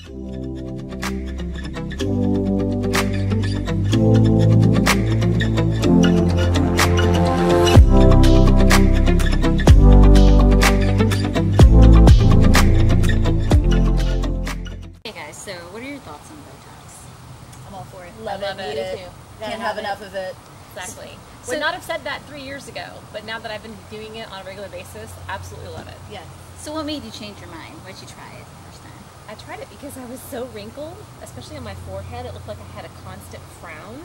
So, what are your thoughts on Botox? I'm all for it. Love it. Need it. Can't have enough of it. Exactly. So, Would not have said that 3 years ago, but now that I've been doing it on a regular basis, absolutely love it. Yeah. So, what made you change your mind? Why'd you try it the first time? I tried it because I was so wrinkled, especially on my forehead. It looked like I had a constant frown.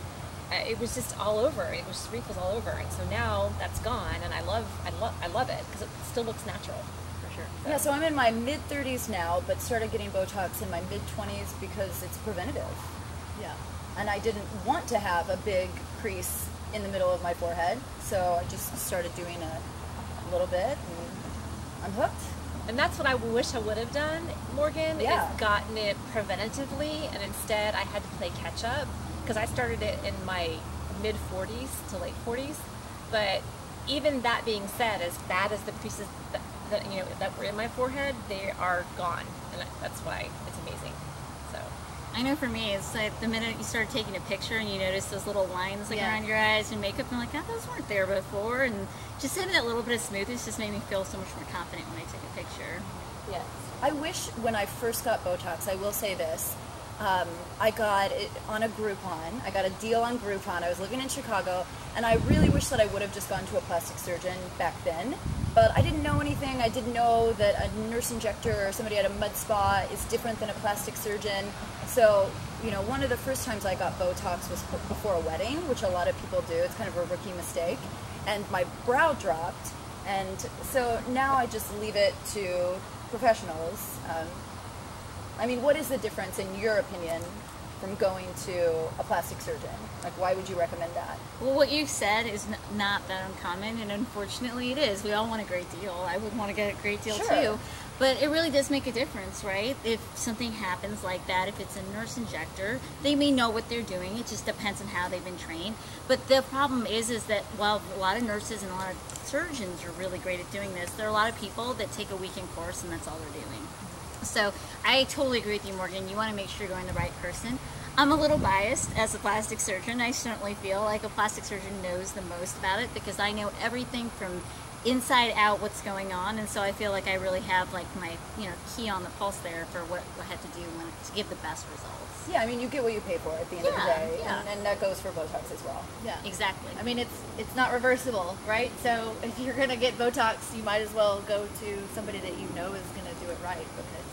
It was just all over. It was just wrinkles all over, and so now that's gone, and I love it because it still looks natural. Sure. Yeah, so I'm in my mid-30s now, but started getting Botox in my mid-20s because it's preventative. Yeah. And I didn't want to have a big crease in the middle of my forehead, so I just started doing a little bit, and I'm hooked. And that's what I wish I would have done, Morgan, is gotten it preventatively, and instead I had to play catch up, because I started it in my mid-40s to late 40s, but even that being said, as bad as the creases that were in my forehead, they are gone, and that's why it's amazing. So I know for me, it's like the minute you start taking a picture and you notice those little lines like around your eyes and makeup, I'm like, oh, those weren't there before, and just having that little bit of smoothness just made me feel so much more confident when I took a picture. Yes. I wish when I first got Botox, I will say this, I got it on a Groupon. I got a deal on Groupon. I was living in Chicago, and I really wish that I would have just gone to a plastic surgeon back then. But I didn't know anything. I didn't know that a nurse injector or somebody at a med spa is different than a plastic surgeon. So, you know, one of the first times I got Botox was before a wedding, which a lot of people do. It's kind of a rookie mistake. And my brow dropped. And so now I just leave it to professionals. I mean, what is the difference, in your opinion, from going to a plastic surgeon? Like, why would you recommend that? Well, what you said is not that uncommon, and unfortunately it is. We all want a great deal. I would want to get a great deal too. But it really does make a difference, right? If something happens like that, if it's a nurse injector, they may know what they're doing. It just depends on how they've been trained. But the problem is that while a lot of nurses and a lot of surgeons are really great at doing this, there are a lot of people that take a weekend course and that's all they're doing. So I totally agree with you, Morgan. You want to make sure you're going to the right person. I'm a little biased as a plastic surgeon. I certainly feel like a plastic surgeon knows the most about it because I know everything from inside out what's going on, and so I feel like I really have like my key on the pulse there for what I have to do to give the best results. Yeah, I mean, you get what you pay for at the end of the day, and that goes for Botox as well. Yeah, exactly. I mean, it's not reversible, right? So if you're gonna get Botox, you might as well go to somebody that you know is gonna do it right, because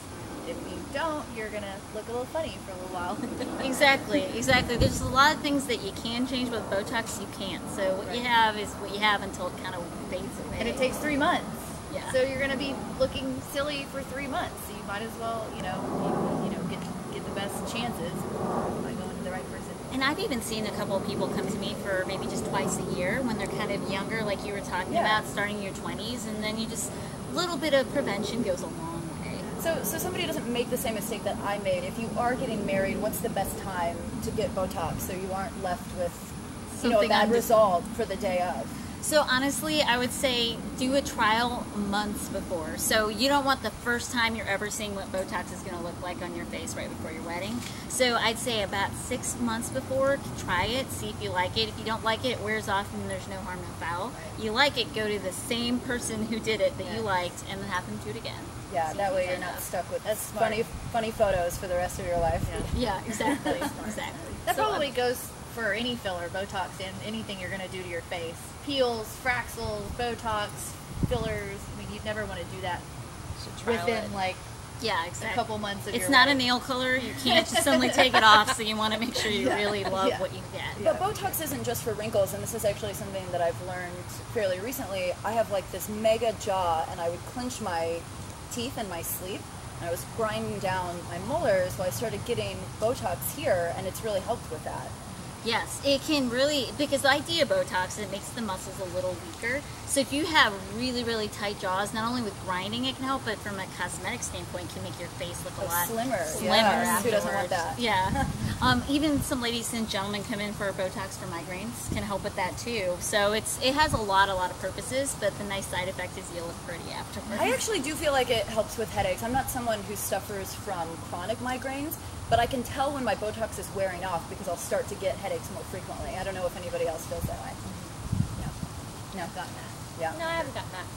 if you don't, you're gonna look a little funny for a little while. Exactly. There's a lot of things that you can change with Botox, you can't. So what you have is what you have until it kind of fades away. And it takes 3 months. Yeah. So you're gonna be looking silly for 3 months. So you might as well, get the best chances by going to the right person. And I've even seen a couple of people come to me for maybe just twice a year when they're kind of younger, like you were talking about, starting in your 20s, and then you just a little bit of prevention goes a long way. So somebody doesn't make the same mistake that I made. If you are getting married, what's the best time to get Botox so you aren't left with a bad result for the day of? So honestly, I would say do a trial months before. So you don't want the first time you're ever seeing what Botox is going to look like on your face right before your wedding. So I'd say about 6 months before, try it, see if you like it. If you don't like it, it wears off and there's no harm, no foul. You like it, go to the same person who did it that you liked and then have them do it again. Yeah, that way you're not stuck with funny photos for the rest of your life. Yeah, exactly. Exactly. That probably goes for any filler, Botox, and anything you're going to do to your face. Peels, Fraxels, Botox, fillers. I mean, you'd never want to do that within a couple months of your It's not life. a nail color. You can't just suddenly take it off, so you want to make sure you really love what you get. But Botox isn't just for wrinkles, and this is actually something that I've learned fairly recently. I have like this mega jaw, and I would clench my teeth in my sleep, and I was grinding down my molars, so I started getting Botox here, and it's really helped with that. Yes, it can really, because the idea of Botox, it makes the muscles a little weaker. So if you have really, really tight jaws, not only with grinding it can help, but from a cosmetic standpoint, can make your face look a lot slimmer. Yeah. Who doesn't want that? Yeah. Even some ladies and gentlemen come in for Botox for migraines can help with that too. So it has a lot of purposes, but the nice side effect is you look pretty afterwards. I actually do feel like it helps with headaches. I'm not someone who suffers from chronic migraines, but I can tell when my Botox is wearing off because I'll start to get headaches more frequently. I don't know if anybody else feels that way. No. I've gotten that. Yeah. No, I haven't gotten that,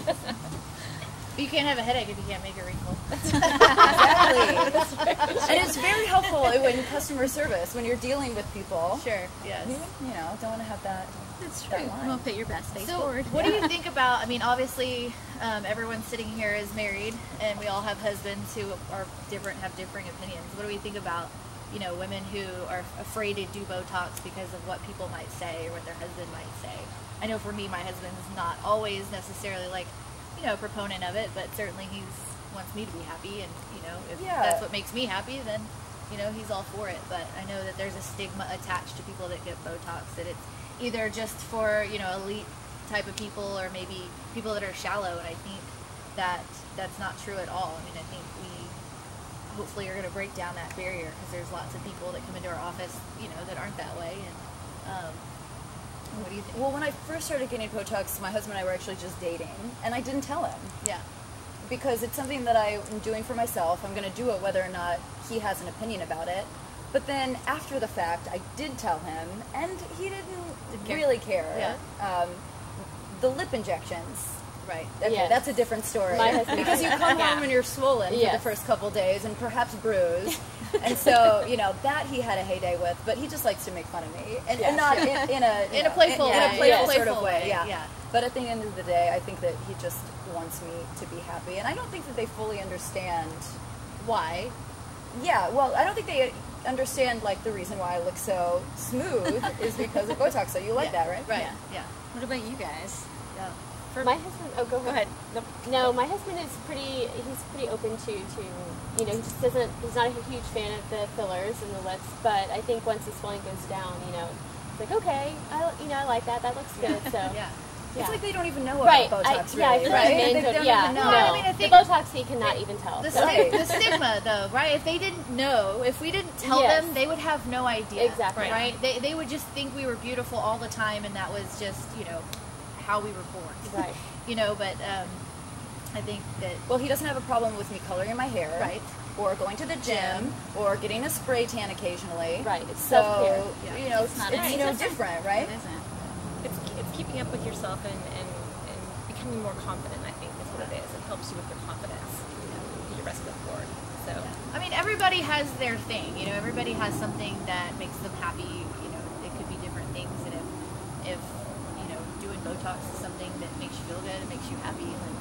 but you can't have a headache if you can't make a wrinkle. Exactly. And it's very helpful when customer service, when you're dealing with people. Sure, yes. You know, don't want to have that. That's true. We'll put your best face forward. What do you think about, I mean, obviously, everyone sitting here is married, and we all have husbands who are different, have differing opinions. What do we think about, you know, women who are afraid to do Botox because of what people might say or what their husband might say? I know for me, my husband's not always necessarily like, you know, a proponent of it, but certainly he wants me to be happy, and, you know, if that's what makes me happy, then, you know, he's all for it. But I know that there's a stigma attached to people that get Botox, that it's either just for, you know, elite type of people or maybe people that are shallow, and I think that that's not true at all. I mean, I think we hopefully are going to break down that barrier, because there's lots of people that come into our office, you know, that aren't that way. And what do you think? Well, when I first started getting Botox, my husband and I were actually just dating, and I didn't tell him. Yeah. Because it's something that I'm doing for myself. I'm going to do it whether or not he has an opinion about it. But then after the fact, I did tell him, and he didn't really care. Yeah. The lip injections. Right. Okay, that's a different story. Because you come home and you're swollen for the first couple days and perhaps bruised. And so, you know, that he had a heyday with, but he just likes to make fun of me. And not in a playful sort of way. Yeah. But at the end of the day, I think that he just wants me to be happy. And I don't think that they fully understand why. Yeah, well, I don't think they understand, like, the reason why I look so smooth is because of Botox. So you like that, right? Right. Yeah. What about you guys? Yeah. My husband, go ahead. No, my husband is pretty open to, you know, he just doesn't, he's not a huge fan of the fillers and the lips, but I think once the swelling goes down, you know, it's like, okay, I like that looks good, so. Yeah. It's like they don't even know about Botox, really, right? They don't even know. No, I mean, I think the Botox he cannot even tell. The stigma, though, right? If they didn't know, if we didn't tell them, they would have no idea. Exactly. Right? They would just think we were beautiful all the time, and that was just, you know, how we were born. Right. You know, but I think that... Well, he doesn't have a problem with me coloring my hair. Right. Or going to the gym, or getting a spray tan occasionally. Right. It's so, self-care. you know, it's different, right? It isn't. It's keeping up with yourself and becoming more confident, I think, is what it is. It helps you with your confidence, you know, get the rest of it forward. So, I mean, everybody has their thing, you know, everybody has something that makes them happy, you know, it could be different things, and if you know, doing Botox is something that makes you feel good, it makes you happy, then,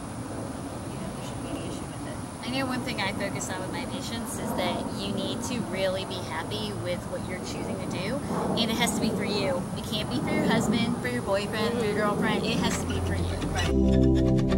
you know, there shouldn't be any issue with it. I know one thing I focus on with my patients is that you need to really be happy with what you're choosing to do, and it has to be for you. It can't be for your husband, for your boyfriend, for your girlfriend. It has to be for you. Right.